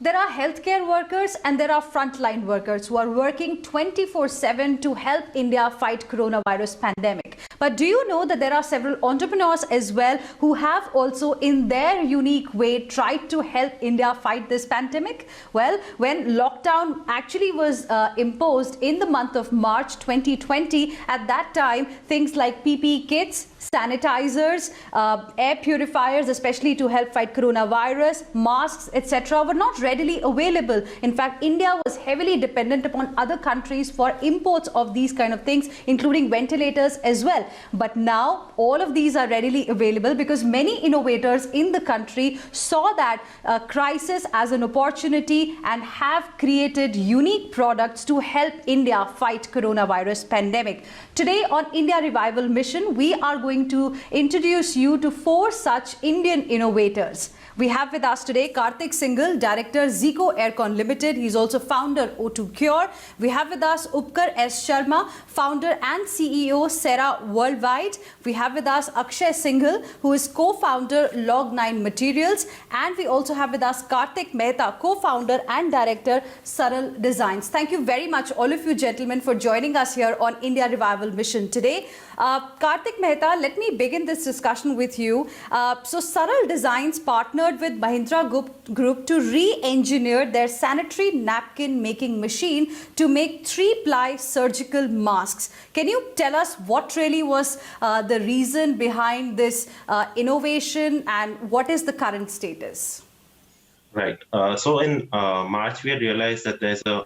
There are healthcare workers and there are frontline workers who are working 24/7 to help India fight coronavirus pandemic. But do you know that there are several entrepreneurs as well who have also in their unique way tried to help India fight this pandemic? Well, when lockdown actually was imposed in the month of March 2020, at that time things like PPE kits, sanitizers, air purifiers, especially to help fight coronavirus, masks, etc. were not readily available. In fact, India was heavily dependent upon other countries for imports of these kind of things, including ventilators as well. But now all of these are readily available because many innovators in the country saw that crisis as an opportunity and have created unique products to help India fight coronavirus pandemic. Today on India Revival Mission, we are going to introduce you to 4 such Indian innovators. We have with us today Kartik Singhal, Director, Zeco Aircon Limited. He's also founder O2Cure. We have with us Upkar S Sharma, founder and CEO, Crea Worldwide. We have with us Akshay Singhal, who is co-founder Log9 Materials. And we also have with us Kartik Mehta, co-founder and director, Saral Designs. Thank you very much, all of you gentlemen, for joining us here on India Revival Mission today. Kartik Mehta, let me begin this discussion with you. So Saral Designs partnered with Mahindra Group to re-engineer their sanitary napkin making machine to make 3-ply surgical masks. Can you tell us what really was the reason behind this innovation and what is the current status? Right. So in March, we had realized that there's a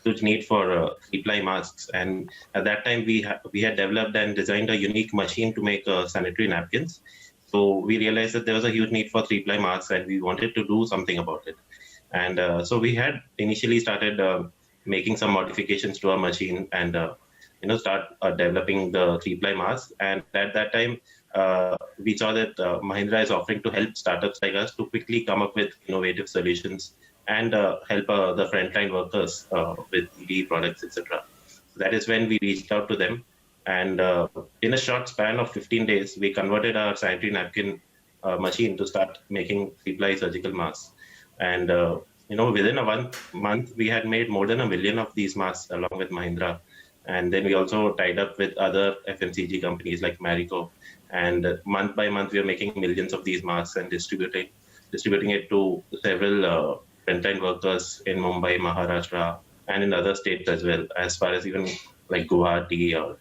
huge need for 3-ply masks, and at that time we had developed and designed a unique machine to make sanitary napkins. So we realized that there was a huge need for 3-ply masks, and we wanted to do something about it. And so we had initially started making some modifications to our machine and start developing the 3-ply masks. And at that time, we saw that Mahindra is offering to help startups like us to quickly come up with innovative solutions and help the frontline workers with EV products, etc. So that is when we reached out to them. And in a short span of 15 days, we converted our sanitary napkin machine to start making 3-ply surgical masks. And within a month, we had made more than 1 million of these masks along with Mahindra. And then we also tied up with other FMCG companies like Marico. And month by month, we are making millions of these masks and distributing it to several frontline workers in Mumbai, Maharashtra, and in other states as well, as far as even like Guwahati or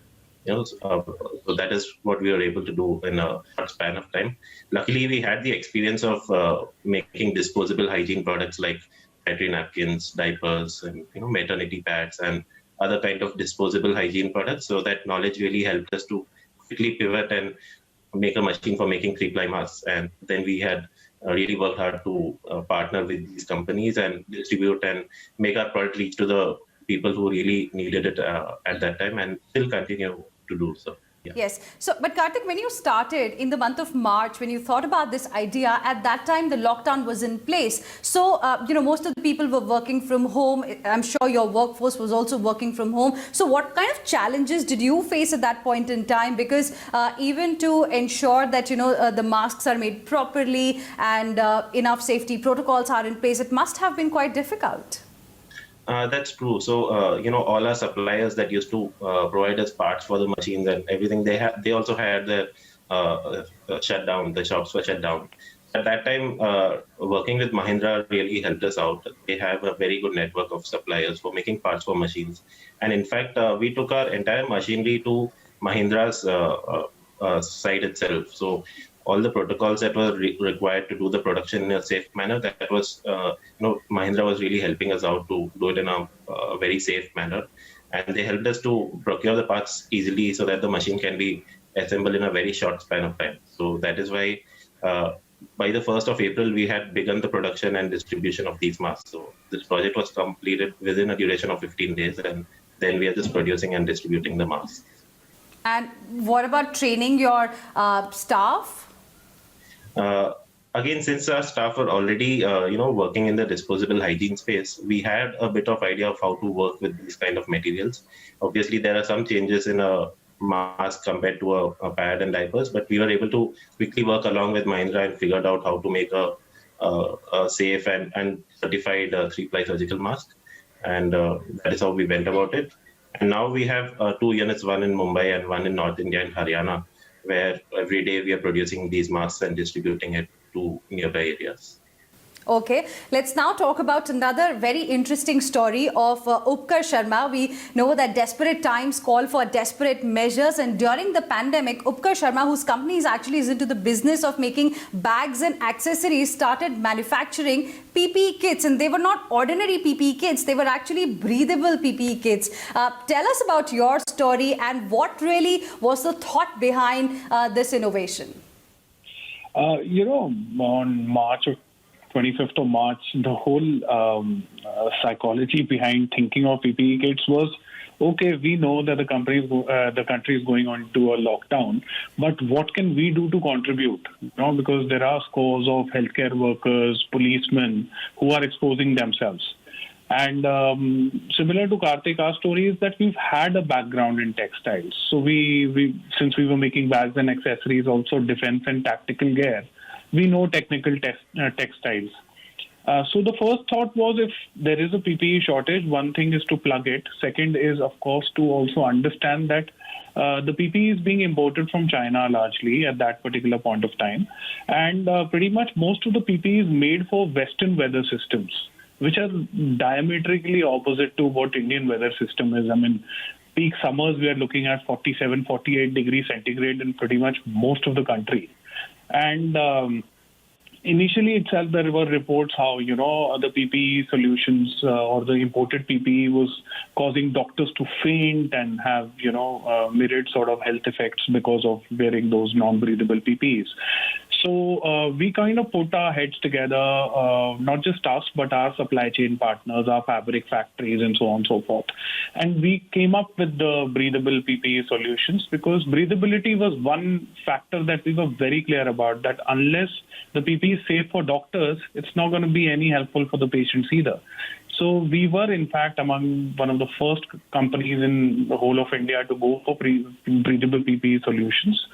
so that is what we were able to do in a short span of time. Luckily, we had the experience of making disposable hygiene products like sanitary napkins, diapers, and maternity pads and other kind of disposable hygiene products. So that knowledge really helped us to quickly pivot and make a machine for making 3-ply masks. And then we had really worked hard to partner with these companies and distribute and make our product reach to the people who really needed it at that time, and still continue to do so. Yeah. Yes. So, but Kartik, when you started in the month of March, when you thought about this idea, at that time the lockdown was in place. So, most of the people were working from home. I'm sure your workforce was also working from home. So, what kind of challenges did you face at that point in time? Because even to ensure that the masks are made properly and enough safety protocols are in place, it must have been quite difficult. That's true. So, all our suppliers that used to provide us parts for the machines and everything, they also had their shutdown. The shops were shut down. At that time, working with Mahindra really helped us out. They have a very good network of suppliers for making parts for machines. And in fact, we took our entire machinery to Mahindra's site itself. So all the protocols that were required to do the production in a safe manner, that was, Mahindra was really helping us out to do it in a very safe manner. And they helped us to procure the parts easily so that the machine can be assembled in a very short span of time. So that is why by the 1st of April, we had begun the production and distribution of these masks. So this project was completed within a duration of 15 days. And then we are just producing and distributing the masks. And what about training your staff? Again, since our staff were already, working in the disposable hygiene space, we had a bit of idea of how to work with these kind of materials. Obviously, there are some changes in a mask compared to a pad and diapers, but we were able to quickly work along with Mahindra and figured out how to make a safe and certified 3-ply surgical mask. And that is how we went about it. And now we have 2 units, one in Mumbai and one in North India and Haryana, where every day we are producing these masks and distributing it to nearby areas. Okay, let's now talk about another very interesting story of Upkar Sharma. We know that desperate times call for desperate measures, and during the pandemic, Upkar Sharma, whose company is into the business of making bags and accessories, started manufacturing PPE kits, and they were not ordinary PPE kits, they were actually breathable PPE kits. Tell us about your story and what really was the thought behind this innovation. On 25th of March, the whole psychology behind thinking of PPE kits was, okay, we know that the country is going on to a lockdown, but what can we do to contribute? Because there are scores of healthcare workers, policemen who are exposing themselves. And similar to Kartik, our story is that we've had a background in textiles. So we since we were making bags and accessories, also defense and tactical gear, we know technical textiles. So the first thought was, if there is a PPE shortage, one thing is to plug it. Second is, of course, to also understand that the PPE is being imported from China largely at that particular point of time. And pretty much most of the PPE is made for Western weather systems, which are diametrically opposite to what Indian weather system is. I mean, peak summers, we are looking at 47, 48 degrees centigrade in pretty much most of the country. And initially itself, there were reports how, the PPE solutions or the imported PPE was causing doctors to faint and have, myriad sort of health effects because of wearing those non-breathable PPEs. So we kind of put our heads together, not just us, but our supply chain partners, our fabric factories, and so on and so forth. And we came up with the breathable PPE solutions because breathability was one factor that we were very clear about, that unless the PPE is safe for doctors, it's not going to be any helpful for the patients either. So we were, in fact, among one of the first companies in the whole of India to go for breathable PPE solutions.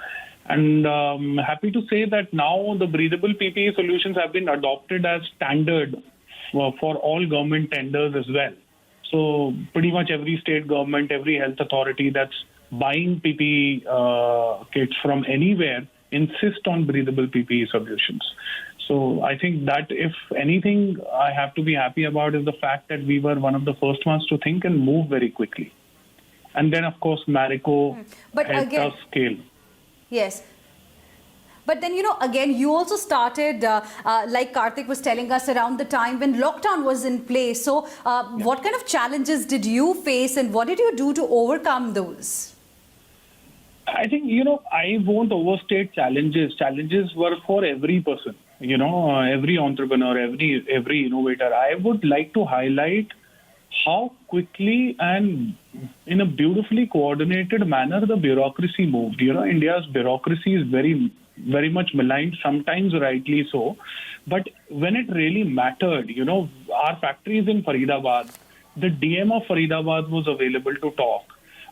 And I'm happy to say that now the breathable PPE solutions have been adopted as standard for all government tenders as well. So pretty much every state government, every health authority that's buying PPE kits from anywhere insist on breathable PPE solutions. So I think that if anything I have to be happy about is the fact that we were one of the first ones to think and move very quickly. And then, of course, Marico helped us scale. Yes. But then, again, you also started, like Kartik was telling us, around the time when lockdown was in place. So what kind of challenges did you face and what did you do to overcome those? I think, I won't overstate challenges. Challenges were for every person, every entrepreneur, every innovator. I would like to highlight how quickly and in a beautifully coordinated manner the bureaucracy moved. India's bureaucracy is very, very much maligned, sometimes rightly so. But when it really mattered, our factory is in Faridabad. The DM of Faridabad was available to talk.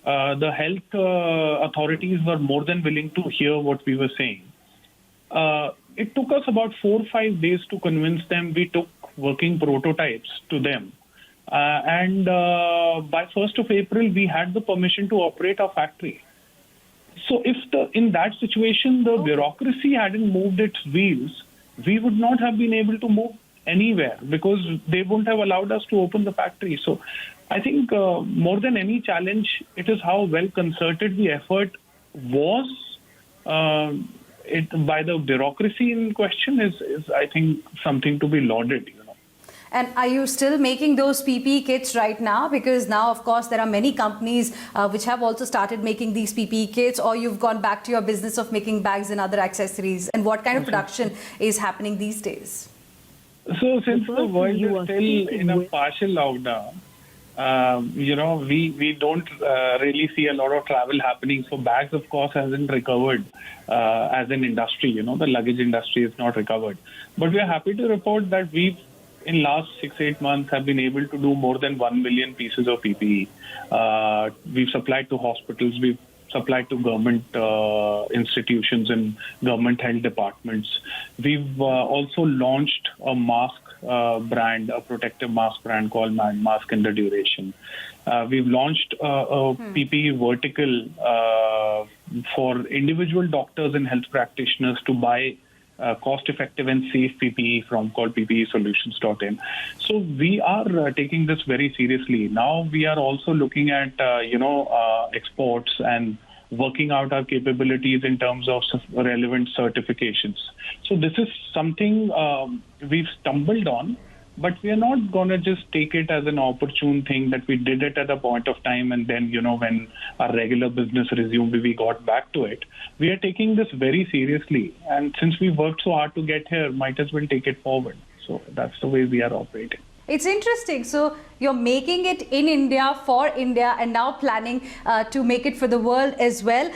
The health authorities were more than willing to hear what we were saying. It took us about 4 or 5 days to convince them. We took working prototypes to them. And by 1st of April, we had the permission to operate our factory. So if in that situation, the bureaucracy hadn't moved its wheels, we would not have been able to move anywhere because they wouldn't have allowed us to open the factory. So I think more than any challenge, it is how well concerted the effort was by the bureaucracy in question is I think, something to be lauded. And are you still making those PPE kits right now? Because now, of course, there are many companies which have also started making these PPE kits, or you've gone back to your business of making bags and other accessories. And what kind of production is happening these days? So since the world is still in a partial lockdown, we don't really see a lot of travel happening. So bags, of course, hasn't recovered as an industry. The luggage industry is not recovered. But we are happy to report that we've in last 6-8 months have been able to do more than 1 million pieces of PPE. We've supplied to hospitals. We've supplied to government institutions and government health departments. We've also launched a mask brand, a protective mask brand called Mask in the Duration. We've launched a PPE vertical for individual doctors and health practitioners to buy cost-effective and safe PPE from called ppesolutions.in. So we are taking this very seriously. Now we are also looking at exports and working out our capabilities in terms of relevant certifications. So this is something we've stumbled on, but we are not going to just take it as an opportune thing that we did it at a point of time and then, when our regular business resumed, we got back to it. We are taking this very seriously. And since we worked so hard to get here, might as well take it forward. So that's the way we are operating. It's interesting. So you're making it in India for India and now planning to make it for the world as well.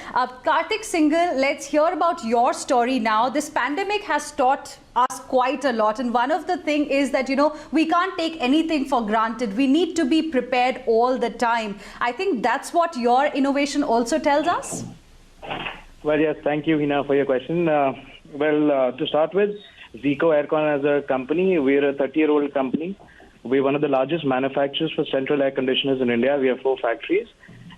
Kartik Singhal, let's hear about your story now. This pandemic has taught us quite a lot. And one of the things is that, we can't take anything for granted. We need to be prepared all the time. I think that's what your innovation also tells us. Well, yes, thank you, Hina, for your question. To start with, Zeco Aircon as a company, we're a 30-year-old company. We're one of the largest manufacturers for central air conditioners in India. We have 4 factories.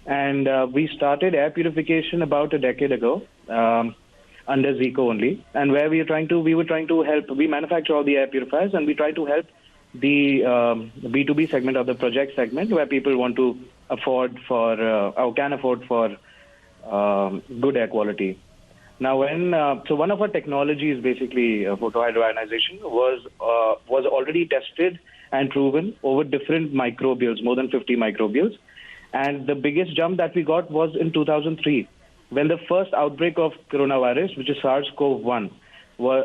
And we started air purification about a decade ago under Zeco only. And where we were trying to help, we manufacture all the air purifiers and we try to help the B2B segment or the project segment where people want to afford for, or can afford for good air quality. Now, one of our technologies, basically photohydroionization, was already tested and proven over different microbials, more than 50 microbials. And the biggest jump that we got was in 2003, when the first outbreak of coronavirus, which is SARS-CoV-1,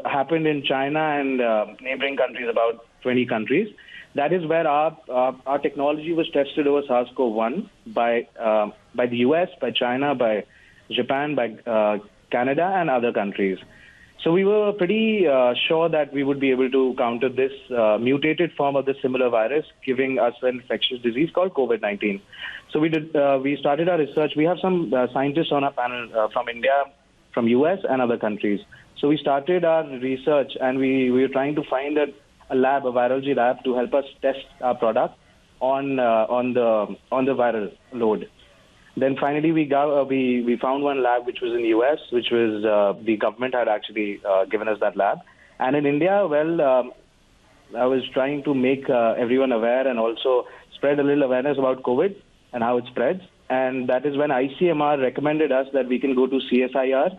happened in China and neighboring countries, about 20 countries. That is where our technology was tested over SARS-CoV-1 by the US, by China, by Japan, by Canada and other countries. So we were pretty sure that we would be able to counter this mutated form of the similar virus, giving us an infectious disease called COVID-19. So we started our research. We have some scientists on our panel from India, from US and other countries. So we started our research and we were trying to find a virology lab to help us test our product on the viral load. Then finally, we found one lab which was in the US, which was the government had actually given us that lab. And in India, I was trying to make everyone aware and also spread a little awareness about COVID and how it spreads. And that is when ICMR recommended us that we can go to CSIR,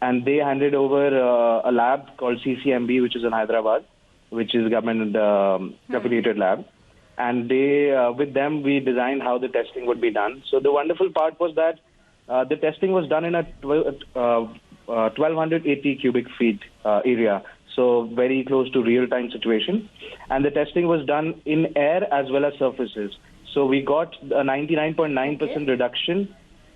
and they handed over a lab called CCMB, which is in Hyderabad, which is a government affiliated lab. And with them, we designed how the testing would be done. So the wonderful part was that the testing was done in a 1,280 cubic feet area, so very close to real-time situation. And the testing was done in air as well as surfaces. So we got a 99.9% reduction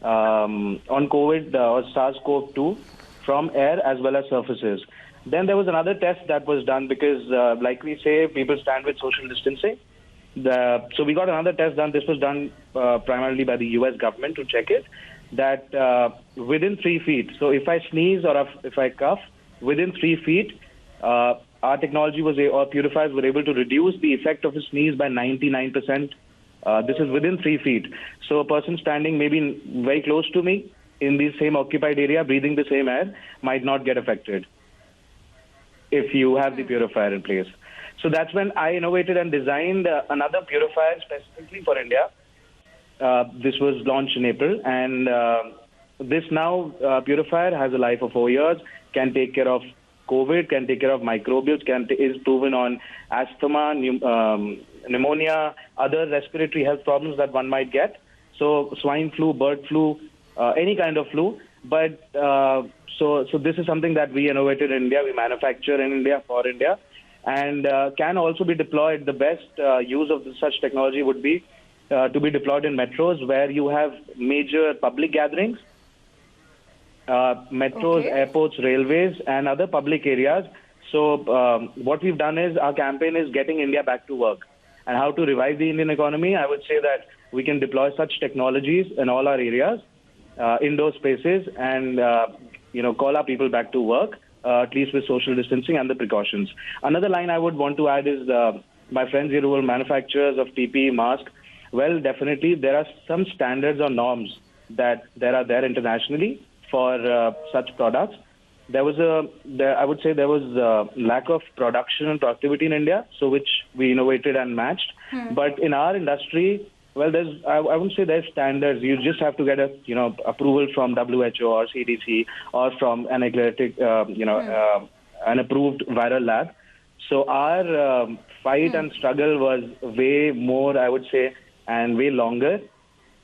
on COVID or SARS-CoV-2 from air as well as surfaces. Then there was another test that was done because, like we say, people stand with social distancing. So we got another test done. This was done primarily by the US government to check it, that within 3 feet. So if I sneeze or if I cough, within 3 feet, our technology or purifiers were able to reduce the effect of a sneeze by 99%. This is within 3 feet. So a person standing maybe very close to me in the same occupied area, breathing the same air, might not get affected if you have the purifier in place. So that's when I innovated and designed another purifier specifically for India. This was launched in April, and this now purifier has a life of 4 years, can take care of COVID, can take care of microbials, is proven on asthma, pneumonia, other respiratory health problems that one might get. So swine flu, bird flu, any kind of flu. But so this is something that we innovated in India, we manufacture in India for India, and can also be deployed. The best use of such technology would be to be deployed in metros where you have major public gatherings, metros, airports, railways, and other public areas. So what we've done is our campaign is getting India back to work. And how to revive the Indian economy, I would say that we can deploy such technologies in all our areas indoor spaces and call our people back to work, at least with social distancing and the precautions. Another line I would want to add is my friends here who are manufacturers of PPE masks. Well, definitely there are some standards or norms that are there internationally for such products. I would say there was lack of production and productivity in India, so which we innovated and matched. But in our industry, well, I wouldn't say there's standards. You just have to get approval from WHO or CDC or from an accredited, an approved viral lab. So our fight and struggle was way more, I would say, and way longer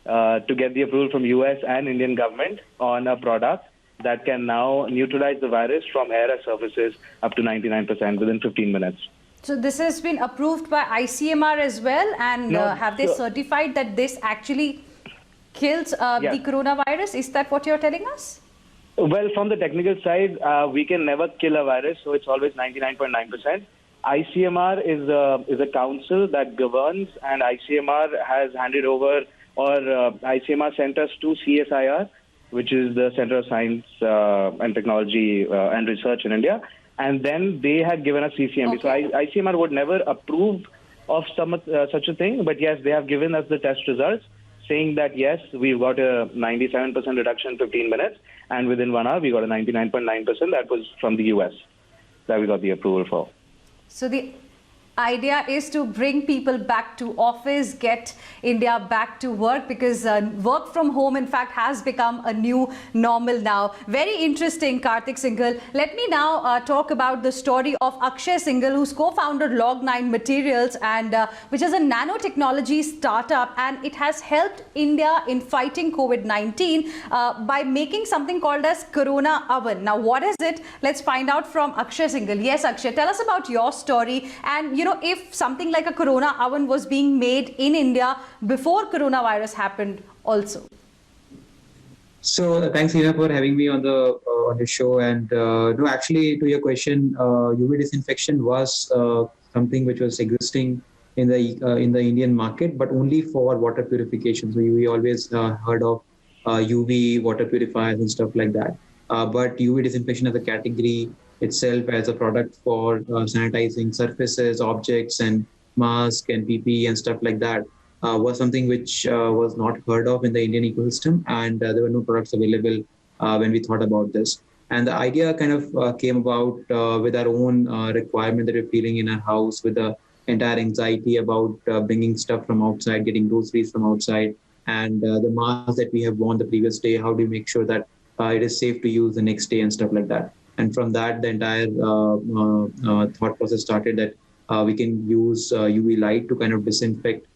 to get the approval from US and Indian government on a product that can now neutralize the virus from air or surfaces up to 99% within 15 minutes. So this has been approved by ICMR as well, and have they certified that this actually kills the coronavirus? Is that what you're telling us? Well, from the technical side, we can never kill a virus, so it's always 99.9%. ICMR is a council that governs, and ICMR has handed over, or ICMR sent us to CSIR, which is the Center of Science and Technology and Research in India. And then they had given us CCMB. Okay. So ICMR would never approve of such a thing. But yes, they have given us the test results saying that, yes, we've got a 97% reduction in 15 minutes. And within 1 hour, we got a 99.9%. That was from the US that we got the approval for. So the idea is to bring people back to office, get India back to work, because work from home, in fact, has become a new normal now. Very interesting, Kartik Singhal. Let me now talk about the story of Akshay Singhal, who's co-founded Log9 Materials, and which is a nanotechnology startup, and it has helped India in fighting COVID-19 by making something called as Corona Oven. Now, what is it? Let's find out from Akshay Singhal. Yes, Akshay, tell us about your story, and if something like a Corona Oven was being made in India before coronavirus happened also. So thanks, Hina, for having me on the show. And no, actually, to your question, UV disinfection was something which was existing in the Indian market, but only for water purification. So we always heard of UV water purifiers and stuff like that. But UV disinfection as a category itself, as a product for sanitizing surfaces, objects, and masks and PPE and stuff like that, was something which was not heard of in the Indian ecosystem, and there were no products available when we thought about this. And the idea kind of came about with our own requirement that we're feeling in our house, with the entire anxiety about bringing stuff from outside, getting groceries from outside, and the mask that we have worn the previous day. How do you make sure that it is safe to use the next day and stuff like that? And from that, the entire thought process started, that we can use UV light to kind of disinfect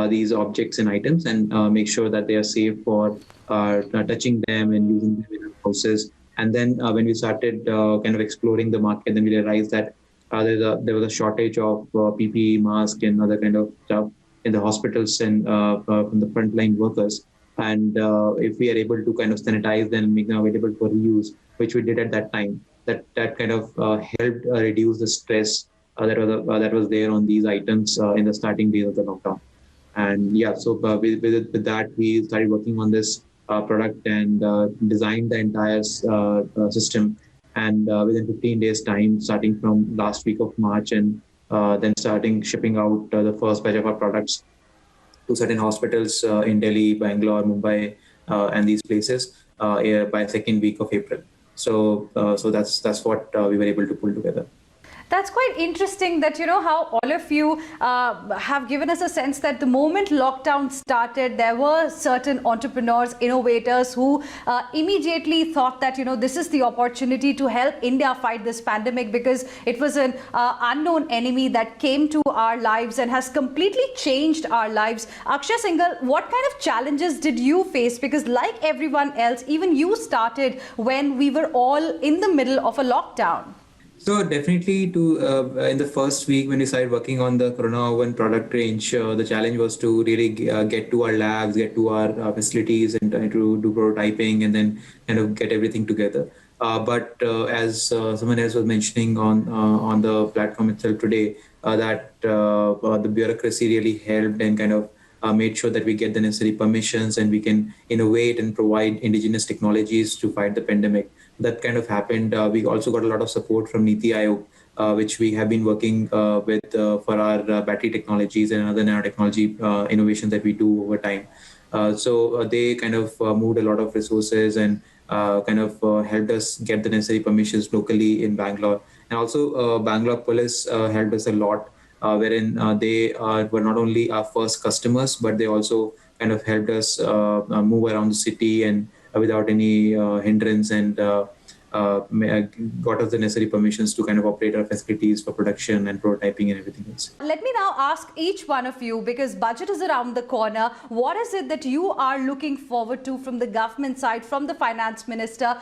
these objects and items and make sure that they are safe for touching them and using them in our houses. And then when we started kind of exploring the market, then we realized that there was a shortage of PPE, mask, and other kind of stuff in the hospitals and from the frontline workers. And if we are able to kind of sanitize them and make them available for reuse, which we did at that time, that kind of helped reduce the stress that was there on these items in the starting days of the lockdown. And yeah, so with that, we started working on this product and designed the entire system. And within 15 days time, starting from last week of March, and then starting shipping out the first batch of our products to certain hospitals in Delhi, Bangalore, Mumbai, and these places by second week of April. So that's what we were able to pull together. That's quite interesting that, how all of you have given us a sense that the moment lockdown started, there were certain entrepreneurs, innovators who immediately thought that, this is the opportunity to help India fight this pandemic, because it was an unknown enemy that came to our lives and has completely changed our lives. Akshay Singhal, what kind of challenges did you face? Because like everyone else, even you started when we were all in the middle of a lockdown. So definitely in the first week when we started working on the Corona Oven product range, the challenge was to really get to our labs, get to our facilities, and to do prototyping and then kind of get everything together. But as someone else was mentioning on the platform itself today, that the bureaucracy really helped and kind of made sure that we get the necessary permissions and we can innovate and provide indigenous technologies to fight the pandemic. That kind of happened. We also got a lot of support from Niti Aayog, which we have been working with for our battery technologies and other nanotechnology innovations that we do over time. So they kind of moved a lot of resources and helped us get the necessary permissions locally in Bangalore. And also Bangalore police helped us a lot, wherein they were not only our first customers, but they also kind of helped us move around the city and without any hindrance, and got us the necessary permissions to kind of operate our facilities for production and prototyping and everything else. Let me now ask each one of you, because budget is around the corner, what is it that you are looking forward to from the government side, from the finance minister,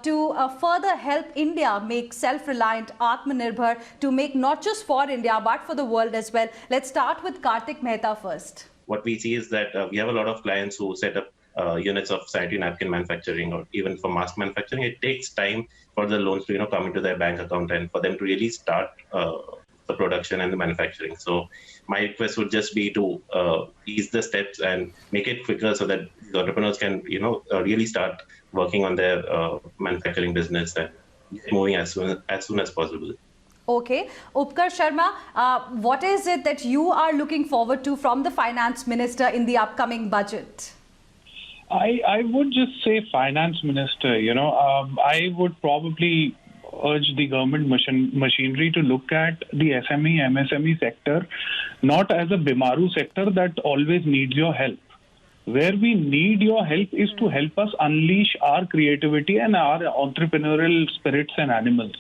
to further help India make self-reliant, Aatmanirbhar, to make not just for India, but for the world as well? Let's start with Kartik Mehta first. What we see is that we have a lot of clients who set up units of sanitary napkin manufacturing or even for mask manufacturing. It takes time for the loans to come into their bank account and for them to really start the production and the manufacturing. So my request would just be to ease the steps and make it quicker so that the entrepreneurs can really start working on their manufacturing business and moving as soon as possible. Okay. Upkar Sharma, what is it that you are looking forward to from the finance minister in the upcoming budget? I would just say finance minister, I would probably urge the government machinery to look at the SME, MSME sector, not as a Bimaru sector that always needs your help. Where we need your help is to help us unleash our creativity and our entrepreneurial spirits and animals.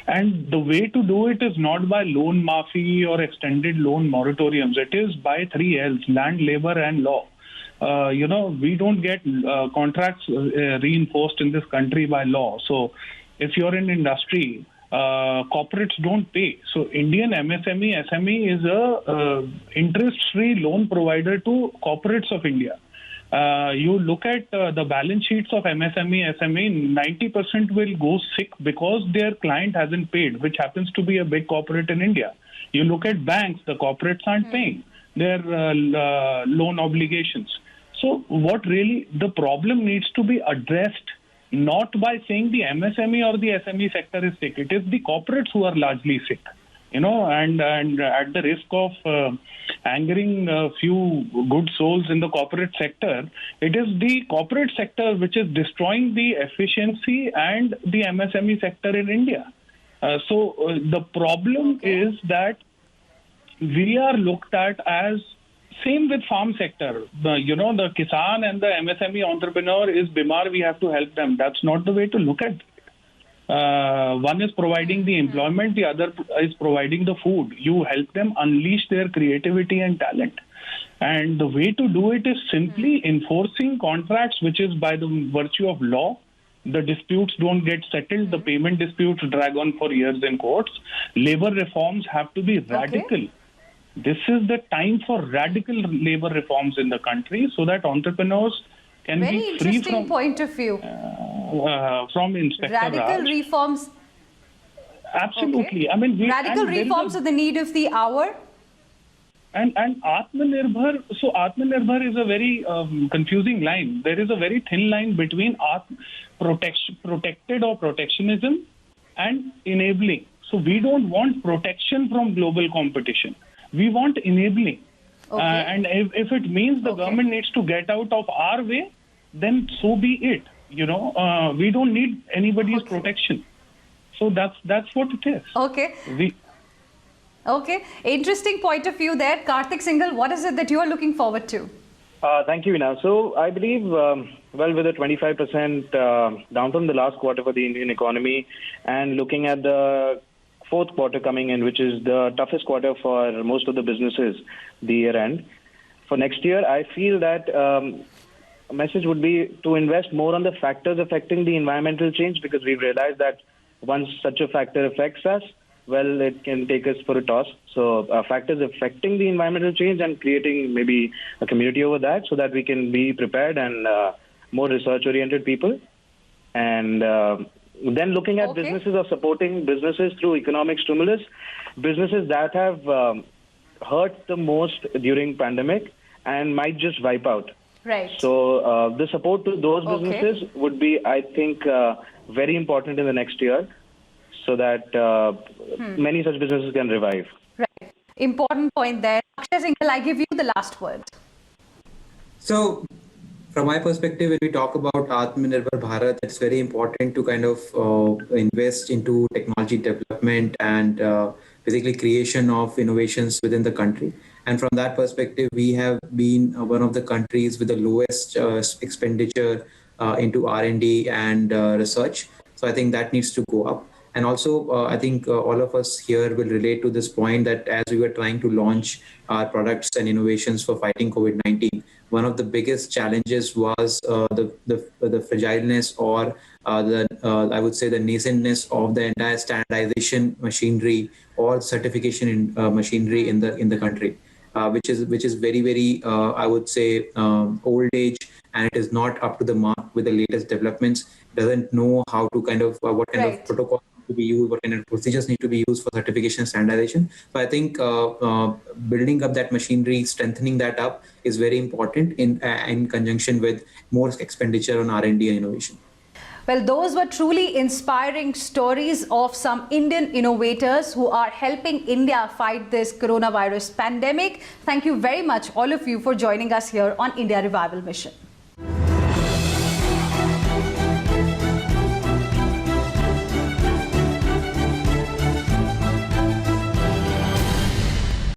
And the way to do it is not by loan maafi or extended loan moratoriums. It is by 3 L's, land, labor and law. We don't get contracts reinforced in this country by law. So if you're in industry, corporates don't pay. So Indian MSME, SME is a interest-free loan provider to corporates of India. You look at the balance sheets of MSME, SME, 90% will go sick because their client hasn't paid, which happens to be a big corporate in India. You look at banks, the corporates aren't paying their loan obligations. So what really the problem needs to be addressed, not by saying the MSME or the SME sector is sick. It is the corporates who are largely sick, and at the risk of angering a few good souls in the corporate sector, it is the corporate sector which is destroying the efficiency and the MSME sector in India. So the problem is that we are looked at as same with farm sector. The Kisan and the MSME entrepreneur is Bimar, we have to help them. That's not the way to look at it. One is providing the employment, the other is providing the food. You help them unleash their creativity and talent. And the way to do it is simply enforcing contracts, which is by the virtue of law. The disputes don't get settled. The payment disputes drag on for years in courts. Labor reforms have to be radical. Okay. This is the time for radical labor reforms in the country so that entrepreneurs can Very be free interesting point of view. From Inspector Radical Raj. Reforms. Absolutely. Okay. Radical reforms are the need of the hour. And Aatmanirbhar, so Aatmanirbhar is a very confusing line. There is a very thin line between protected or protectionism and enabling. So we don't want protection from global competition. We want enabling. Okay. And if it means the government needs to get out of our way, then so be it. We don't need anybody's protection. So that's what it is. Okay. Okay. Interesting point of view there. Kartik Singhal, what is it that you are looking forward to? Thank you, Veena. So I believe, with a 25% down from the last quarter for the Indian economy and looking at the fourth quarter coming in, which is the toughest quarter for most of the businesses, the year end. For next year, I feel that a message would be to invest more on the factors affecting the environmental change, because we've realized that once such a factor affects us, well, it can take us for a toss. So factors affecting the environmental change and creating maybe a community over that so that we can be prepared and more research-oriented people. And then looking at businesses or supporting businesses through economic stimulus, businesses that have hurt the most during pandemic and might just wipe out. Right. So the support to those Okay. businesses would be, I think, very important in the next year, so that many such businesses can revive. Right. Important point there. Akshay Singhal, I give you the last word. So, from my perspective, when we talk about Aatmanirbhar Bharat, it's very important to kind of invest into technology development and basically creation of innovations within the country. And from that perspective, we have been one of the countries with the lowest expenditure into R&D and research. So I think that needs to go up. And also, I think all of us here will relate to this point that as we were trying to launch our products and innovations for fighting COVID-19, one of the biggest challenges was the fragileness or I would say the nascentness of the entire standardization machinery or certification machinery in the country, which is very I would say old age, and it is not up to the mark with the latest developments. Doesn't know how to kind of what kind Right. of protocol to be used, what kind of procedures need to be used for certification and standardization. So I think building up that machinery, strengthening that up is very important in conjunction with more expenditure on R&D and innovation. Well, those were truly inspiring stories of some Indian innovators who are helping India fight this coronavirus pandemic. Thank you very much, all of you, for joining us here on India Revival Mission.